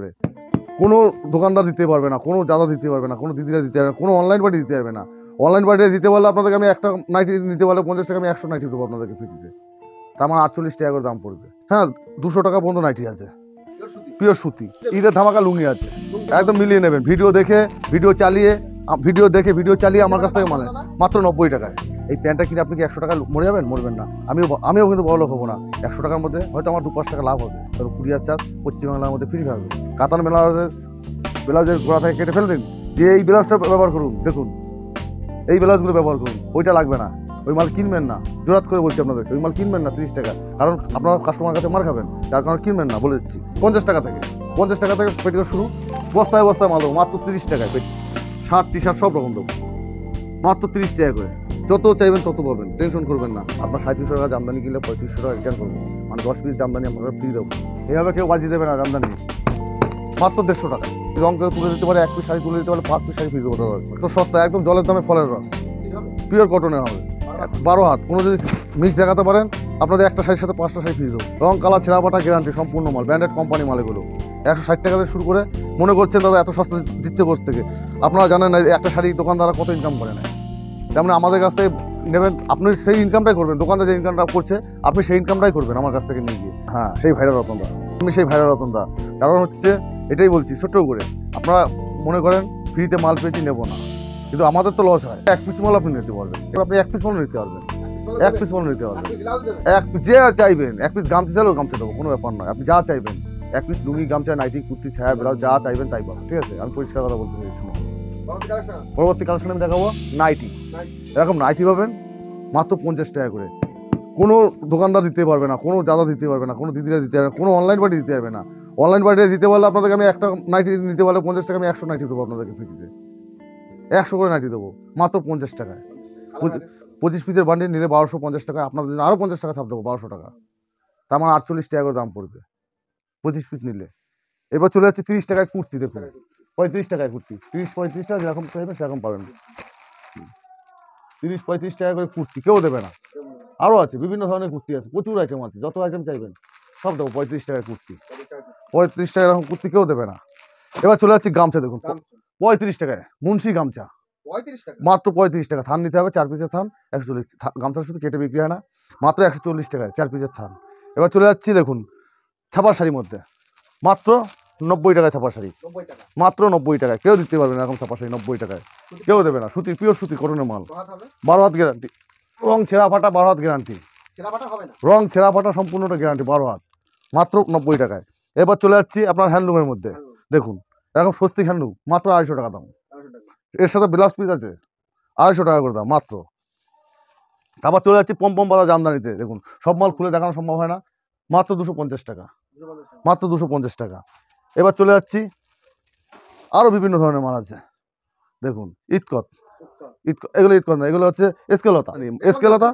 করে। কোনো দোকানদার দিতে পারবে না, কোনো দাদা দিতে পারবে না, কোনো দিদিরা দিতে পারবে না, কোনো অনলাইন পার্টি দিতে পারবে না। অনলাইন পার্টিতে দিতে পারলে আপনাদেরকে আমি একটা নাইটি নিতে পারলে 50 টাকা আমি 100 নাইটি দেবো আপনাদেরকে ফ্রিতে। তা আমার 48 টাকা করে দাম পড়বে। হ্যাঁ, 200 টাকা পর্যন্ত নাইটি আছে, পিওর সুতি। ঈদের ধামাকা লুঙ্গি আছে, একদম মিলিয়ে নেবেন। ভিডিও দেখে ভিডিও চালিয়ে আমার কাছ থেকে মানে মাত্র 90 টাকায়। এই প্যান্টটা কিনে আপনি কি 100 টাকা মরে যাবেন? মরবেন না। আমিও কিন্তু বড় লোক হবো না। 100 টাকার মধ্যে হয়তো আমার 2-5 টাকা লাভ হবে, তবে কুরিয়ার চার্জ পশ্চিমবাংলার মধ্যে ফ্রি হবে। কাতান ব্লাউজের গোড়া থেকে কেটে ফেলে দিন, যে এই ব্লাউজটা ব্যবহার করুন, দেখুন এই ব্লাউজগুলো ব্যবহার করুন, ওইটা লাগবে না। ওই মাল কিনবেন না, জোরাত করে বলছি আপনাদেরকে, ওই মাল কিনবেন না 30 টাকা, কারণ আপনারা কাস্টমার কাছে মার খাবেন, যার কারণে কিনবেন না বলে দিচ্ছি। 50 টাকা থেকে পেটিকোট শুরু, বস্তায় মাল দেবো মাত্র 30 টাকায়। শার্ট টি শার্ট সব রকম দেবো মাত্র 30 টাকা করে। যত চাইবেন তত পাবেন, টেনশন করবেন না। আপনার 3700 টাকা জামদানি কিনলে 3500 টাকা রিটার্ন করবো, মানে 10 পিস জামদানি আপনারা ফ্রি দেবো। এইভাবে কেউ বাজিয়ে দেবে না জামদানি, মাত্র 150 টাকা। রং কেউ তুলে দিতে পারে, 1 পিস শাড়ি তুলে দিতে পারে, 5 পিস শাড়ি ফ্রি দেবো। তো সস্তা, একদম জলের দামে ফলের রস, পিওর কটনের হবে, 12 হাত। কোনো যদি মিক্স দেখাতে পারেন, আপনাদের একটা শাড়ির সাথে 5টা শাড়ি ফ্রি দেবো। রং কালার ছেঁড়া পাটা গ্যারান্টি, সম্পূর্ণ মাল, ব্র্যান্ডেড কোম্পানি মাল এগুলো। 160 টাকা থেকে শুরু করে। মনে করছেন দাদা এত সস্তা দিচ্ছে করতে থেকে, আপনারা জানেন না একটা শাড়ি দোকানদাররা কত ইনকাম করে নেয়। তেমন আমাদের কাছ থেকে নেবেন, আপনি সেই ইনকামটাই করবেন। দোকানদার যে ইনকামটা করছে আপনি সেই ইনকামটাই করবেন আমার কাছ থেকে নিয়ে গিয়ে। হ্যাঁ, সেই ভাইরা রতনদা, আমি সেই ভাইরা রতনদা। কারণ হচ্ছে এটাই বলছি ছোট্ট করে, আপনারা মনে করেন ফ্রিতে মাল পেয়েছি নেবো না, কিন্তু আমাদের তো লস হয়। 1 পিস মাল আপনি নিতে পারবেন, আপনি 1 পিস মাল নিতে পারবেন, 1 পিস মাল নিতে পারবেন। যে চাইবেন 1 পিস গামছা চাইলেও গামছা দেবো, কোনো ব্যাপার নয়। আপনি যা চাইবেন, 1 পিস লুঙ্গি, গামছা, নাইটি, কুর্তি, ছায়া, ব্লাউজ, যা চাইবেন তাই পাবেন। ঠিক আছে, আমি পরিষ্কার কথা বলতে চাই। শুনুন, পরবর্তী কালেকশন আমি দেখাবো নাইটি। এরকম নাইটি পাবেন মাত্র 50 টাকা করে। কোনো দোকানদার দিতে পারবে না, কোনো দাদা দিতে পারবে না, কোনো দিদিরা দিতে পারবে না, কোনো অনলাইন পার্টি দিতে পারবে না। অনলাইন পার্টিতে দিতে পারলে আপনাদেরকে আমি একটা নাইটি নিতে পারলে 50 টাকা আমি 100 নাইটি দেবো আপনাদেরকে ফ্রিতে। 100 করে নাইটি দেবো মাত্র 50 টাকায়। 25 পিসের বান্ডিল নিলে 1250 টাকা, আপনাদের জন্য আরও 50 টাকা ছাপ দেবো, 1200 টাকা। তার মানে 48 টাকা করে দাম পড়বে 25 পিস নিলে। এবার চলে যাচ্ছে 30 টাকায় কুর্তি। দেখুন 35 টাকায় কুর্তি, 30-35 টাকা যেরকম চাইবেন সেরকম পাবেন। 30-35 টাকা করে কুর্তি কেউ দেবে না। আরও আছে, বিভিন্ন ধরনের কুর্তি আছে, প্রচুর আইটেম আছে, যত আইটেম চাইবেন সব দেবো। 35 টাকায় কুর্তি, 35 টাকা এরকম কুর্তি কেউ দেবে না। এবার চলে যাচ্ছি গামছা। দেখুন 35 টাকায় মুন্সি গামছা, মাত্র 35 টাকা। থান নিতে হবে, 4 পিসের থান, 140। গামছা শুধু কেটে বিক্রি হয় না, মাত্র 140 টাকায় 4 পিসের থান। এবার চলে যাচ্ছি দেখুন ছাপার শাড়ির মধ্যে, মাত্র 90 টাকায় ছাপার শাড়ি, মাত্র 90 টাকায়। কেউ দিতে পারবে না এরকম ছাপার শাড়ি 90 টাকায়, কেউ দেবে না। সুতির, পিওর সুতি, কটনের মাল, 12 হাত গ্যারান্টি। রং ছেঁড়া ফাটা 12 হাত গ্যারান্টি, রং ছেঁড়া ফাটা সম্পূর্ণটা গ্যারান্টি, 12 হাত, মাত্র 90 টাকায়। এবার চলে যাচ্ছি আপনার হ্যান্ডলুমের মধ্যে। দেখুন এরকম স্বস্তিক হ্যান্ডলুম, মাত্র 250 টাকা দাম। এর সাথে ব্লাউজ পিস আছে, 250 টাকা করে দাম মাত্র। তারপর চলে যাচ্ছি পম্পম পাতা জামদানিতে। দেখুন সব মাল খুলে দেখানো সম্ভব হয় না, মাত্র 250 টাকা, মাত্র 250 টাকা। এবার চলে যাচ্ছি আরও বিভিন্ন ধরনের মাল আছে। দেখুন ইটকট, এগুলো ইটকট না, এগুলো হচ্ছে এসকেলতা।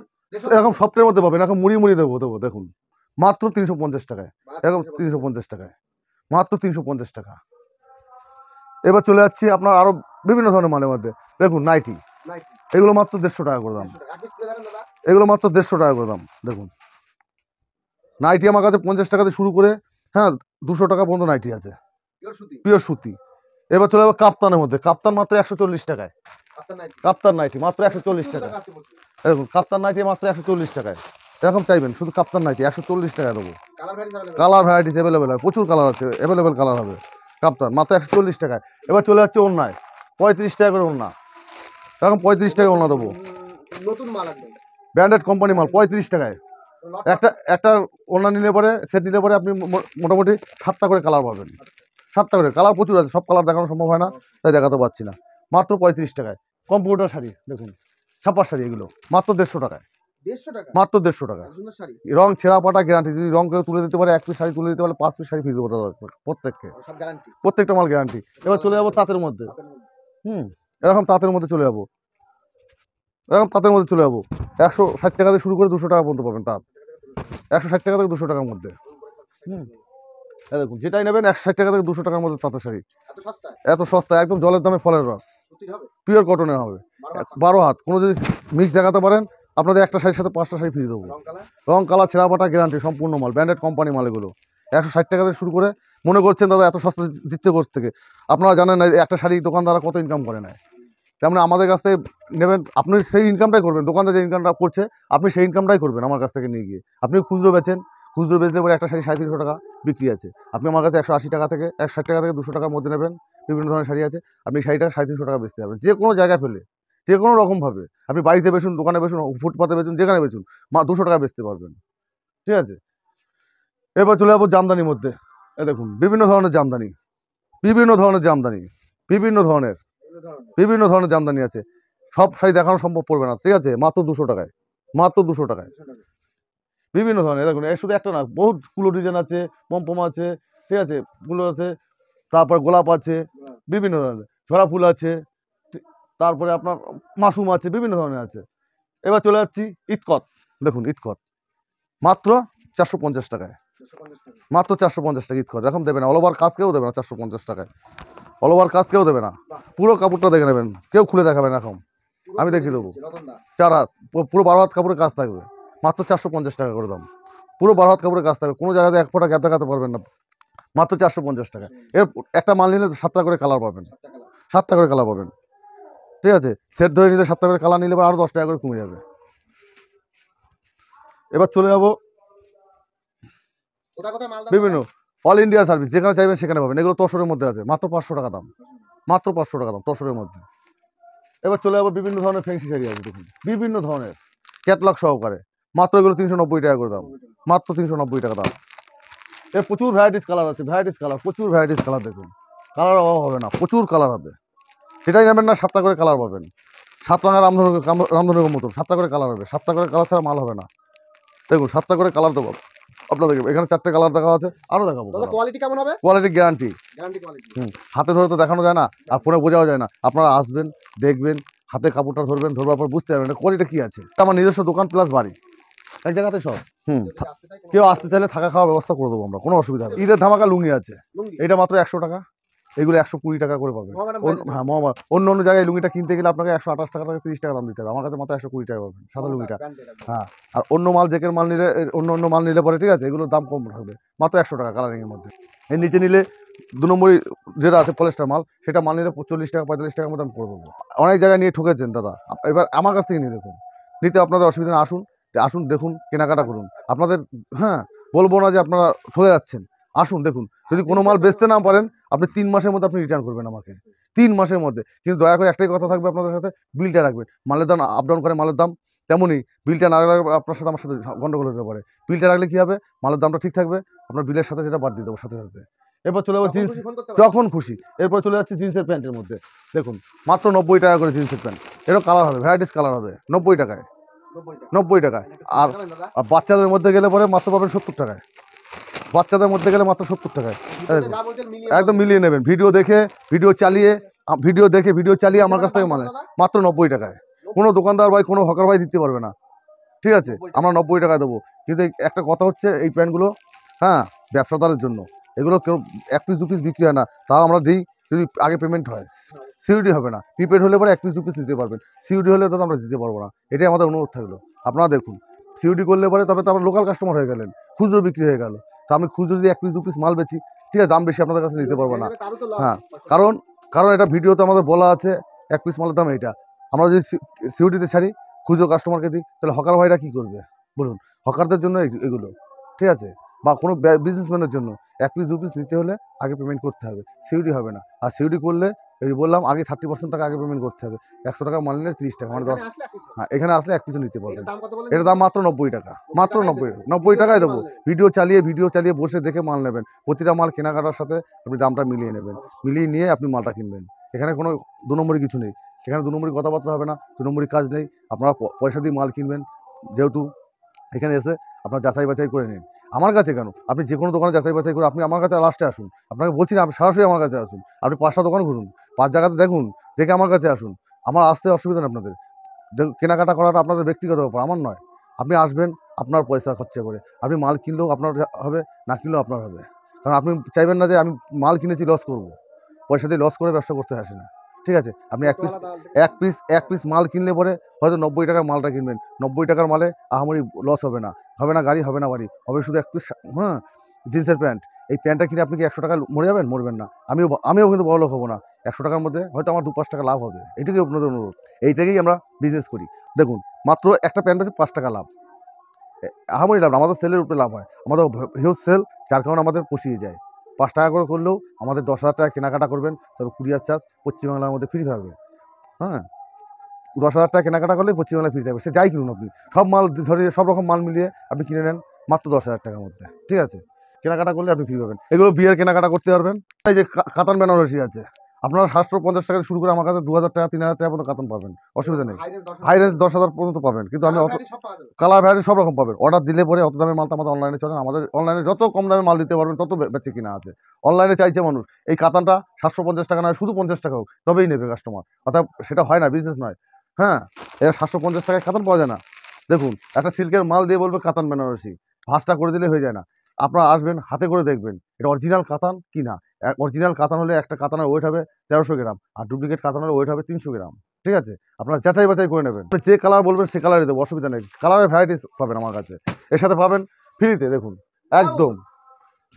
এরকম সফটের মধ্যে পাবেন, এখন মুড়ি দেবো। দেখুন মাত্র 350 টাকায়, এরকম 350 টাকায়, মাত্র 350 টাকা। এবার চলে যাচ্ছি আপনার আরও বিভিন্ন ধরনের মালের মধ্যে। দেখুন নাইটি, এগুলো মাত্র 150 টাকা করে দাম, এগুলো মাত্র 150 টাকা করে দাম। দেখুন নাইটি আমার কাছে 50 টাকা থেকে শুরু করে, হ্যাঁ 200 টাকা পর্যন্ত নাইটি আছে, পিওর সুতি। এবার চলে যাবো কাপ্তানের মধ্যে। কাপ্তান মাত্র 140 টাকায়, কাপ্তান নাইটি মাত্র 140 টাকা। দেখুন কাপ্তান নাইটি মাত্র 140 টাকায়। এরকম চাইবেন শুধু কাপ্তান নাইটি 140 টাকা দেবো। কালার ভ্যারাইটিস অ্যাভেলেবেল হয়, প্রচুর কালার আছে, অ্যাভেলেবেল কালার হবে। কাপ্তান মাত্র 140 টাকায়। এবার চলে যাচ্ছে ওড়নায়, 35 টাকা করে ওড়না, এরকম 35 টাকা ওড়না দেবো, নতুন মাল, ব্র্যান্ডেড কোম্পানি মাল, 35 টাকায়। একটা ওড়না নিলে পরে, সেট নিলে পরে আপনি মোটামুটি 7টা করে কালার পাবেন, 7টা করে কালার প্রচুর আছে, সব কালার দেখানো সম্ভব হয় না, তাই দেখাতে পারছি না। মাত্র 35 টাকায়। কম্পিউটার শাড়ি দেখুন, ছাপার শাড়ি, এগুলো মাত্র 150 টাকায়, মাত্র 150 টাকা। রং ছেঁড়া পাটা গ্যারান্টি, যদি রং কেউ তুলে দিতে পারে, 1 পিস শাড়ি তুলে দিতে পারে, 5 পিস শাড়ি ফ্রি দেবো প্রত্যেকটা মাল গ্যারান্টি। এবার চলে যাবো তাঁতের মধ্যে। এরকম তাঁতের মধ্যে চলে যাবো, 160 টাকা থেকে শুরু করে 200 টাকা পর্যন্ত পাবেন তাঁত, 160 টাকা থেকে 200 টাকার মধ্যে। দেখুন যেটাই নেবেন 160 টাকা থেকে 200 টাকার মধ্যে তাঁতের শাড়ি, এত সস্তা, একদম জলের দামে ফলের রস, পিওর কটনের হবে, 12 হাত। কোনো যদি মিক্স দেখাতে পারেন, আপনাদের একটা শাড়ির সাথে 5টা শাড়ি ফ্রি দেবো। রং কালার ছেঁড়া পাটা গ্যারান্টি, সম্পূর্ণ মাল, ব্র্যান্ডেড কোম্পানি মাল এগুলো। 160 টাকা থেকে শুরু করে মনে করছেন দাদা এত সস্তা দিচ্ছে কোথা থেকে। আপনারা জানেন না একটা শাড়ি দোকানদাররা কত ইনকাম করে নেয়। তেমন আমাদের কাছ থেকে নেবেন, আপনি সেই ইনকামটাই করবেন। দোকানদার যে ইনকামটা করছে আপনি সেই ইনকামটাই করবেন আমার কাছ থেকে নিয়ে গিয়ে। আপনি খুচরো বেচেন, খুচরো বেচলে পরে একটা শাড়ি 350 টাকা বিক্রি আছে। আপনি আমার কাছে 180 টাকা থেকে 160 টাকা থেকে 200 টাকার মধ্যে নেবেন, বিভিন্ন ধরনের শাড়ি আছে। আপনি শাড়িটা 350 টাকা বেচতে পারবেন যে কোনো জায়গায় ফেলে, যে কোনো রকমভাবে। আপনি বাড়িতে বেচুন, দোকানে বেচুন, ফুটপাতে বেচুন, যেখানে বেচুন 200 টাকা বেচতে পারবেন। ঠিক আছে, এরপর চলে যাবো জামদানির মধ্যে। দেখুন বিভিন্ন ধরনের জামদানি, বিভিন্ন ধরনের জামদানি, বিভিন্ন ধরনের বিভিন্ন ধরনের জামদানি আছে। সব শাড়ি দেখানো সম্ভব পড়বে না। ঠিক আছে, মাত্র 200 টাকায়, মাত্র 200 টাকায় বিভিন্ন ধরনের। দেখুন এর শুধু একটা না, বহুত কুলো ডিজাইন আছে, পমপম আছে, ঠিক আছে, কুলো আছে, তারপর গোলাপ আছে, বিভিন্ন ধরনের ঝরা ফুল আছে, তারপরে আপনার মাশরুম আছে, বিভিন্ন ধরনের আছে। এবার চলে যাচ্ছি ইতকত। দেখুন ইতকত মাত্র 450 টাকায়, মাত্র 450 টাকা ইতকত। এরকম দেবে না, অল ওভার কাজ কেউ দেবে না 450 টাকায়, অল ওভার কাজ কেউ দেবে না। পুরো কাপড়টা দেখে নেবেন, কেউ খুলে দেখাবেন এরকম, আমি দেখিয়ে দেবো। 4 হাত পুরো 12 হাত কাপড়ের কাজ থাকবে, মাত্র 450 টাকা করে দাম। পুরো 12 হাত কাপড়ের কাজ থাকবে, কোনো জায়গাতে 1 ফোঁটা গ্যাপ দেখাতে পারবেন না, মাত্র 450 টাকা। এর একটা মাল নিলে 7টা করে কালার পাবেন, 7টা করে কালার পাবেন। ঠিক আছে, সেট ধরে নিলে 7টা করে কালার নিলে আরও 10 টাকা করে কমে যাবে। এবার চলে যাবো বিভিন্ন অল ইন্ডিয়া সার্ভিস, যেখানে চাইবেন সেখানে পাবেন। এগুলো তসরের মধ্যে আছে, মাত্র 500 টাকা দাম, মাত্র 500 টাকা দাম তসরের মধ্যে। এবার চলে যাবো বিভিন্ন ধরনের ফ্যান্সি শাড়ি আছে, দেখুন বিভিন্ন ধরনের ক্যাটলগ সহকারে, মাত্র এগুলো 390 টাকা করে দাম, মাত্র 390 টাকা দাম। এর প্রচুর ভ্যারাইটিস কালার আছে, ভ্যারাইটিস কালার, প্রচুর ভ্যারাইটিস কালার। দেখুন কালার অভাব হবে না, প্রচুর কালার হবে। সেটাই নেবেন না, 7টা করে কালার পাবেন। 7 রঙের রামধনুকের মতন 7টা করে কালার হবে, 7টা করে কালার ছাড়া মাল হবে না। দেখুন 7টা করে কালার দেবো আপনাদেরকে। এখানে 4টে কালার দেখা আছে, আরও দেখাবো। কোয়ালিটি কেমন হবে? Quality guarantee, guarantee quality. হাতে ধরে তো দেখানো যায় না, আর ফোনে বোঝাও যায় না। আপনারা আসবেন, দেখবেন, হাতে কাপড়টা ধরবেন, ধরবার পর বুঝতে পারবেন কোয়ালিটি কী আছে। আমার নিজস্ব দোকান প্লাস বাড়ি এক জায়গাতে সব। কেউ আসতে চাইলে থাকা খাওয়ার ব্যবস্থা করে দেবো আমরা, কোনো অসুবিধা হবে। ঈদের ধামাকা লুঙ্গি আছে, এটা মাত্র 100 টাকা, এগুলো 120 টাকা করে পাবেন। হ্যাঁ মহামার অন্য অন্য জায়গায় লুঙ্গিটা কিনতে গেলে আপনাকে 128 টাকা থেকে 30 টাকা দাম দিতে হবে, আমার কাছে মাত্র 120 টাকা পাবেন সাদা লুঙ্গিটা। হ্যাঁ, আর অন্য মাল জেকের মাল নিলে, অন্য মাল নিলে পরে ঠিক আছে, এগুলোর দাম কম থাকবে, মাত্র 100 টাকা কালারিংয়ের মধ্যে। এর নিচে নিলে 2 নম্বরই যেটা আছে পলেস্টার মাল, সেটা মাল নিলে 40 টাকা 45 টাকার মধ্যে আমি করে দেবো। অনেক জায়গায় নিয়ে ঠকেছেন দাদা, এবার আমার কাছ থেকে নিয়ে দেখুন, নিতে আপনাদের অসুবিধা না, আসুন আসুন দেখুন, কেনাকাটা করুন আপনাদের। হ্যাঁ, বলবো না যে আপনারা ঠকে যাচ্ছেন, আসুন দেখুন। যদি কোনো মাল বেচতে না পারেন, আপনি 3 মাসের মধ্যে আপনি রিটার্ন করবেন আমাকে, 3 মাসের মধ্যে। কিন্তু দয়া করে একটাই কথা থাকবে আপনাদের সাথে, বিলটা রাখবেন। মালের দাম আপ ডাউন করে মালের দাম, তেমনই বিলটা না রাখলে আপনার সাথে আমার সাথে গন্ডগোল হতে পারে। বিলটা রাখলে কী হবে, মালের দামটা ঠিক থাকবে, আপনার বিলের সাথে সেটা বাদ দিয়ে দেবো সাথে সাথে। এরপর চলে যাবো জিন্স, যখন খুশি। এরপর চলে যাচ্ছে জিন্সের প্যান্টের মধ্যে। দেখুন মাত্র 90 টাকা করে জিন্সের প্যান্ট, এরও কালার হবে, ভ্যারাইটিস কালার হবে, 90 টাকায়, 90 টাকায়। আর বাচ্চাদের মধ্যে গেলে পরে মাত্র পাবেন 70 টাকায়, বাচ্চাদের মধ্যে গেলে মাত্র 70 টাকায়। একদম মিলিয়ে নেবেন, ভিডিও দেখে ভিডিও চালিয়ে আমার কাছ থেকে মানে মাত্র 90 টাকায়। কোনো দোকানদার ভাই, কোনো হকার ভাই দিতে পারবে না। ঠিক আছে, আমরা 90 টাকায় দেবো। কিন্তু একটা কথা হচ্ছে, এই প্যান্টগুলো হ্যাঁ ব্যবসাদারের জন্য, এগুলো কেউ 1 পিস 2 পিস বিক্রি হয় না, তাও আমরা দিই যদি আগে পেমেন্ট হয়। সিউডি হবে না, প্রিপেড হলে পরে 1 পিস 2 পিস দিতে পারবেন, সিউডি হলে তো আমরা দিতে পারবো না। এটাই আমাদের অনুরোধ থাকলো, আপনারা দেখুন। সিউডি করলে পরে তবে তো আপনার লোকাল কাস্টমার হয়ে গেলেন, খুচরো বিক্রি হয়ে গেল। তো আমি খুচরো যদি 1 পিস 2 পিস মাল বেচি, ঠিক আছে, দাম বেশি আপনাদের কাছে নিতে পারবো না। হ্যাঁ, কারণ এটা ভিডিওতে আমাদের বলা আছে 1 পিস মালের দাম এইটা। আমরা যদি সিউডিতে ছাড়ি, খুচরো কাস্টমারকে দিই, তাহলে হকার ভাইরা কী করবে বলুন? হকারদের জন্য এগুলো, ঠিক আছে, বা কোনো বিজনেসম্যানের জন্য 1 পিস 2 পিস নিতে হলে আগে পেমেন্ট করতে হবে, সিউডি হবে না। আর সিউডি করলে এই বললাম আগে 30% টাকা আগে পেমেন্ট করতে হবে। 100 টাকা মাল নিলে 30 টাকা, মানে 10। হ্যাঁ, এখানে আসলে 1 পিসও নিতে পারবেন। এটার দাম মাত্র 90 টাকা, মাত্র 90 টাকায় দেবো। ভিডিও চালিয়ে বসে দেখে মাল নেবেন। প্রতিটা মাল কেনাকাটার সাথে আপনি দামটা মিলিয়ে নেবেন, মিলিয়ে নিয়ে আপনি মালটা কিনবেন। এখানে কোনো 2 নম্বরই কিছু নেই, এখানে 2 নম্বরই কথাবার্তা হবে না, 2 নম্বরই কাজ নেই। আপনারা পয়সা দিয়ে মাল কিনবেন, যেহেতু এখানে এসে আপনার যাচাই বাছাই করে নিন। আমার কাছে কেন, আপনি যে কোনো দোকানে যাচাই বাছাই করে আপনি আমার কাছে লাস্টে আসুন। আপনাকে বলছি না, আপনি সরাসরি আমার কাছে আসুন। আপনি 5টা দোকান ঘুরুন, 5 জায়গাতে দেখুন, দেখে আমার কাছে আসুন। আমার আসতে অসুবিধা নেই আপনাদের, কেনাকাটা করাটা আপনাদের ব্যক্তিগত ব্যাপার, আমার নয়। আপনি আসবেন আপনার পয়সা খরচা করে, আপনি মাল কিনলেও আপনার হবে, না কিনলেও আপনার হবে। কারণ আপনি চাইবেন না যে আমি মাল কিনেছি লস করব, পয়সা দিয়ে লস করে ব্যবসা করতে আসে না। ঠিক আছে, আপনি 1 পিস মাল কিনলে পরে হয়তো 90 টাকার মালটা কিনবেন, 90 টাকার মালে আহামরি লস হবে না, গাড়ি হবে না বাড়ি, হবে শুধু 1 পিস। হ্যাঁ, জিন্সের প্যান্ট, এই প্যান্টটা কিনে আপনি কি 100 টাকা মরে যাবেন? মরবেন না। আমিও কিন্তু বড়লোক হবো না। 100 টাকার মধ্যে হয়তো আমার 2-5 টাকা লাভ হবে, এটুকুই আপনাদের অনুরোধ। এই থেকেই আমরা বিজনেস করি। দেখুন, মাত্র একটা প্যান্ট বেচে 5 টাকা লাভ, আহামরি লাভ না, আমাদের সেলের উপরে লাভ হয়, আমাদের হিউজ সেল, যার কারণে আমাদের পুষিয়ে যায়। 5 টাকা করে করলেও আমাদের 10,000 টাকা কেনাকাটা করবেন, তবে কুরিয়ার চার্জ পশ্চিমবাংলার মধ্যে ফ্রি থাকবে। হ্যাঁ, 10,000 টাকা কেনাকাটা করলে পশ্চিমবাংলায় ফ্রি থাকবে, সে যাই কিনুন আপনি, সব মাল ধরে সব রকম মাল মিলিয়ে আপনি কিনে নেন মাত্র 10,000 টাকার মধ্যে, ঠিক আছে? কেনাকাটা করলে আপনি ফ্রি পাবেন। এগুলো বিয়ের কেনাকাটা করতে পারবেন। এই যে কাতান বেনারসি আছে, আপনারা 750 টাকা শুরু করে আমার কাছে 2,000 টাকা 3,000 টাকা পর্যন্ত কাতান পাবেন, অসুবিধা নেই। হাই রেঞ্জ 10,000 পর্যন্ত পাবেন, কিন্তু আমি অত কালার ভ্যারাইটি সব রকম পাবেন। অর্ডার দিলে পরে অত দামের মালটা আমাদের অনলাইনে চলে না, আমাদের অনলাইনে যত কম দামে মাল দিতে পারবেন তত বেচে কিনা আছে। অনলাইনে চাইছে মানুষ এই কাতানটা 750 টাকা নয়, শুধু 50 টাকা হোক, তবেই নেবে কাস্টমার, অর্থাৎ সেটা হয় না, বিজনেস নয়। হ্যাঁ, এটা 750 টাকায় কাতান পাওয়া যায় না। দেখুন, একটা সিল্কের মাল দিয়ে বলবে কাতান বেনারসি, ভাঁজটা করে দিলে হয়ে যায় না। আপনারা আসবেন, হাতে করে দেখবেন এটা অরিজিনাল কাতান কি না। অরিজিনাল কাতান হলে একটা কাতানের ওয়েট হবে 1300 গ্রাম, আর ডুপ্লিকেট কাতানের ওয়েট হবে 300 গ্রাম, ঠিক আছে? আপনারা যাচাই বাছাই করে নেবেন, যে কালার বলবেন সে কালারই দেবো, অসুবিধা নেই। কালারের ভ্যারাইটিস পাবেন আমার কাছে, এর সাথে পাবেন ফ্রিতে। দেখুন, একদম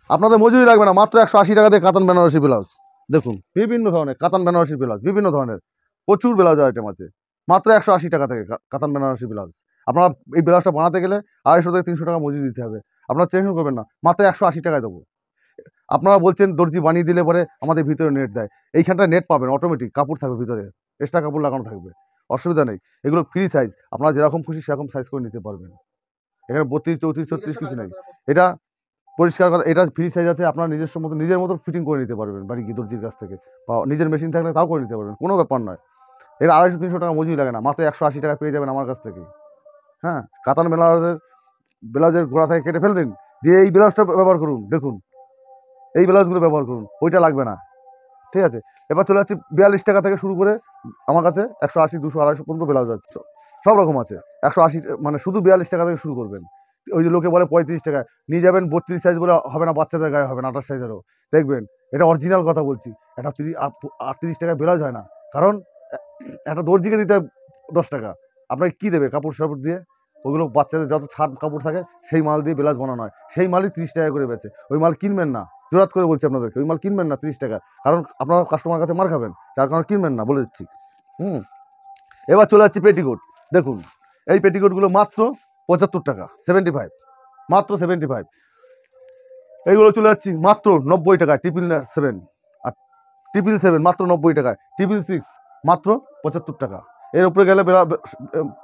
আপনাদের মজুরি লাগবে না, মাত্র 180 টাকা দিয়ে কাতান বেনারসি ব্লাউজ। দেখুন, বিভিন্ন ধরনের কাতান বেনারসি ব্লাউজ, বিভিন্ন ধরনের প্রচুর ব্লাউজ আইটেম আছে, মাত্র 180 টাকা থেকে কাতান বেনারসি ব্লাউজ। আপনারা এই ব্লাউজটা বানাতে গেলে 250 থেকে 300 টাকা মজুরি দিতে হবে, আপনারা টেনশন করবেন না, মাত্র 180 টাকায় দেবো। আপনারা বলছেন দর্জি বানিয়ে দিলে পরে আমাদের ভিতরে নেট দেয়, এইখানটা নেট পাবেন অটোমেটিক, কাপড় থাকবে ভিতরে, এক্সট্রা কাপড় লাগানো থাকবে, অসুবিধা নেই। এগুলো ফ্রি সাইজ, আপনারা যেরকম খুশি সেরকম সাইজ করে নিতে পারবেন। এখানে 32, 34, 36 কিছু নেই। এটা পরিষ্কার কথা, এটা ফ্রি সাইজ আছে, আপনারা নিজের মতো ফিটিং করে নিতে পারবেন বাড়ি গিয়ে দর্জির কাছ থেকে, বা নিজের মেশিন থাকলে তাও করে নিতে পারবেন, কোনো ব্যাপার নয়। এর 250-300 টাকা মজুরি লাগে না, মাত্র 180 টাকা পেয়ে যাবেন আমার কাছ থেকে। হ্যাঁ, কাতান ব্লাউজের গোড়া থেকে কেটে ফেলে দিন, দিয়ে এই ব্লাউজটা ব্যবহার করুন। দেখুন, এই ব্লাউজগুলো ব্যবহার করুন, ওইটা লাগবে না, ঠিক আছে? এবার চলে যাচ্ছি 42 টাকা থেকে শুরু করে আমার কাছে 180, 200, 250 পর্যন্ত ব্লাউজ আছে, সব রকম আছে। 180 মানে শুধু 42 টাকা থেকে শুরু করবেন। ওই যে লোকে বলে 35 টাকা নিয়ে যাবেন, 32 সাইজ বলে হবে না, বাচ্চাদের গায়ে হবে না, 28 সাইজেরও দেখবেন, এটা অরিজিনাল কথা বলছি। এটা 38 টাকা ব্লাউজ হয় না, কারণ একটা দর্জিকে দিতে হয় 10 টাকা, আপনাকে কী দেবে কাপড় সাপড় দিয়ে? ওগুলো বাচ্চাদের যত ছাড় কাপড় থাকে সেই মাল দিয়ে ব্লাউজ বানানো হয়, সেই মালই 30 টাকা করে বেচে। ওই মাল কিনবেন না, জোরাত করে বলছি আপনাদেরকে, ওই মাল কিনবেন না 30 টাকা, কারণ আপনারা কাস্টমার কাছে মার খাবেন, যার কারণে কিনবেন না বলে দিচ্ছি। এবার চলে যাচ্ছি পেটিকোট। দেখুন, এই পেটিকোটগুলো মাত্র 75 টাকা, 75, মাত্র 75। এইগুলো চলে যাচ্ছি মাত্র 90 টাকায়, 777, আর 777 মাত্র 90 টাকায়, 666 মাত্র 75 টাকা। এর উপরে গেলে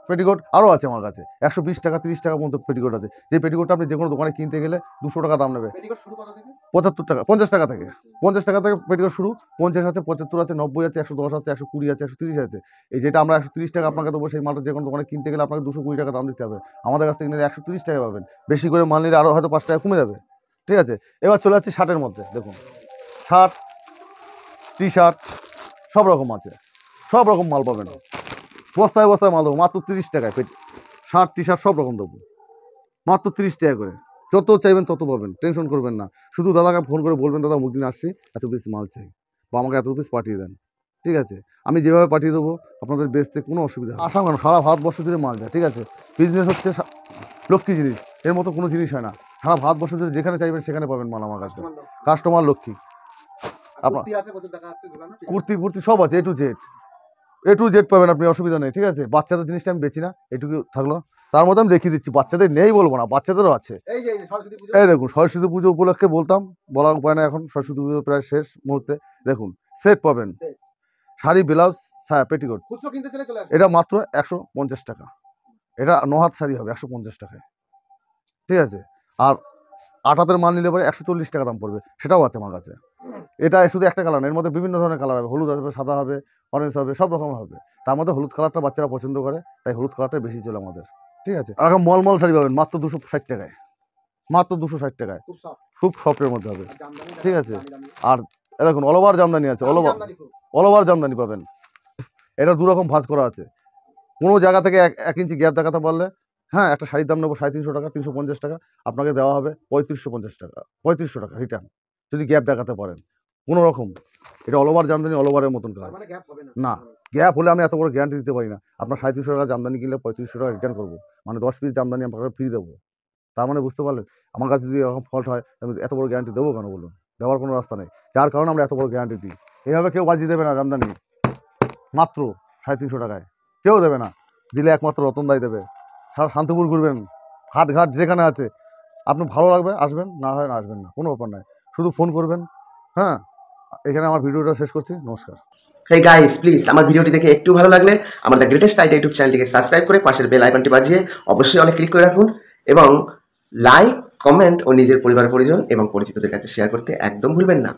পেটিকোট আরও আছে আমার কাছে, 120 টাকা 30 টাকা পর্যন্ত পেটিকোট আছে, যে পেটিকোটটা আপনি যে কোনো দোকানে কিনতে গেলে 200 টাকা দাম নেবে। 75 টাকা, 50 টাকা থেকে, 50 টাকা থেকে পেটিকোট শুরু। 50 আছে, 75 আছে, 90 আছে, 110 আছে, 120 আছে, 130 আছে। এই যেটা আমরা 130 টাকা আপনাকে দেবো, সেই মালটা যে কোনো দোকানে কিনতে গেলে আপনাকে 220 টাকা দাম দিতে হবে, আমাদের কাছ থেকে নিলে 130 টাকা পাবেন। বেশি করে মাল নিলে আরও হয়তো 5 টাকা কমে যাবে, ঠিক আছে? এবার চলে যাচ্ছি শার্টের মধ্যে। দেখুন, শার্ট, টি শার্ট সব রকম আছে, সব রকম মাল পাবেন, বস্তায় বস্তায় মাল দেবো মাত্র 30 টাকায়। শার্ট টি শার্ট সব রকম দেবো মাত্র 30 টাকা করে, যত চাইবেন তত পাবেন, টেনশন করবেন না। শুধু দাদাকে ফোন করে বলবেন, দাদা মুখ দিন আসছি, এত পিস মাল চাই, বা আমাকে এত পিস পাঠিয়ে দেন, ঠিক আছে? আমি যেভাবে পাঠিয়ে দেবো আপনাদের বেচতে কোনো অসুবিধা হবে না। আসাম কেন, সারা ভারতবর্ষ জুড়ে মাল যায়, ঠিক আছে? বিজনেস হচ্ছে লক্ষ্মী জিনিস, এর মতো কোনো জিনিস হয় না। সারা ভারতবর্ষ জুড়ে যেখানে চাইবেন সেখানে পাবেন মাল আমার কাছে, কাস্টমার লক্ষ্মী। আপনার কুর্তি ফুর্তি সব আছে, এ টু জেড পাবেন আপনি, অসুবিধা নেই, ঠিক আছে? বাচ্চাদের জিনিসটা আমি বেচি না, এটুকু থাকলো। তার মধ্যে আমি দেখিয়ে দিচ্ছি, বাচ্চাদের নেই বলবো না, বাচ্চাদেরও আছে। এই দেখুন, সরস্বতী পুজো উপলক্ষে বলতাম, বলার উপায় না, এখন সরস্বতী পুজো প্রায় শেষ মুহূর্তে। দেখুন, সেট পাবেন, শাড়ি, ব্লাউজ, পেটিকোট, এটা মাত্র 150 টাকা। এটা 9 হাত শাড়ি হবে 150 টাকায়, ঠিক আছে? আর 8 হাতের মাল নিলে পরে 140 টাকা দাম পড়বে, সেটাও আছে আমার কাছে। এটা শুধু একটা কালার না, এর মধ্যে বিভিন্ন ধরনের কালার হবে, হলুদ হবে, সাদা হবে, অরেঞ্জ হবে, সব রকম হবে। তার মধ্যে হলুদ কালারটা বাচ্চারা পছন্দ করে, তাই হলুদ কালারটা বেশি চলে আমাদের, ঠিক আছে? আর এখন মলমল শাড়ি পাবেন মাত্র 260 টাকায়, মাত্র 260 টাকায়, খুব সফটের মধ্যে হবে, ঠিক আছে? আর দেখুন, অল ওভার জামদানি আছে, অল ওভার জামদানি পাবেন। এটা দু রকম ভাঁজ করা আছে, কোনো জায়গা থেকে 1 ইঞ্চি গ্যাপ দেখাতে পারলে, হ্যাঁ, একটা শাড়ির দাম নেবো 350 টাকা, 350 টাকা, আপনাকে দেওয়া হবে 3550 টাকা, 3500 টাকা রিটার্ন, যদি গ্যাপ দেখাতে পারেন কোনো রকম। এটা অল ওভার জামদানি, অল ওভারের মতন কাজ না, গ্যাপ হলে আমি এত বড় গ্যারান্টি দিতে পারি না। আপনার 350 টাকা জামদানি কিনলে 3500 টাকা রিটার্ন করবো, মানে 10 পিস জামদানি আপনাকে ফ্রি দেবো। তার মানে বুঝতে পারলেন আমার কাছে যদি এরকম ফল্ট হয় আমি এত বড় গ্যারান্টি দেবো কেন বলুন? দেওয়ার কোনো রাস্তা নেই, যার কারণে আমরা এত বড় গ্যারান্টি দিই। এইভাবে কেউ বাজিয়ে দেবে না জামদানি মাত্র 350 টাকায়, কেউ দেবে না। দিলে একমাত্র রতনদাই দেবে। সারা শান্তিপুর ঘুরবেন, হাটঘাট যেখানে আছে, আপনি ভালো লাগবে আসবেন, না হয় না আসবেন না, কোনো ব্যাপার নাই, শুধু ফোন করবেন। হ্যাঁ, এখানে আমার ভিডিওটা শেষ করছি, নমস্কার। হেই গাইস, প্লিজ আমার ভিডিওটি দেখে একটু ভালো লাগলে আমার দ্য গ্রেটেস্ট আইডিয়া ইউটিউব চ্যানেলটিকে সাবস্ক্রাইব করে পাশের বেল আইকনটি বাজিয়ে অবশ্যই অনেক ক্লিক করে রাখুন এবং লাইক, কমেন্ট ও নিজের পরিবার পরিজন এবং পরিচিতদের কাছে শেয়ার করতে একদম ভুলবেন না।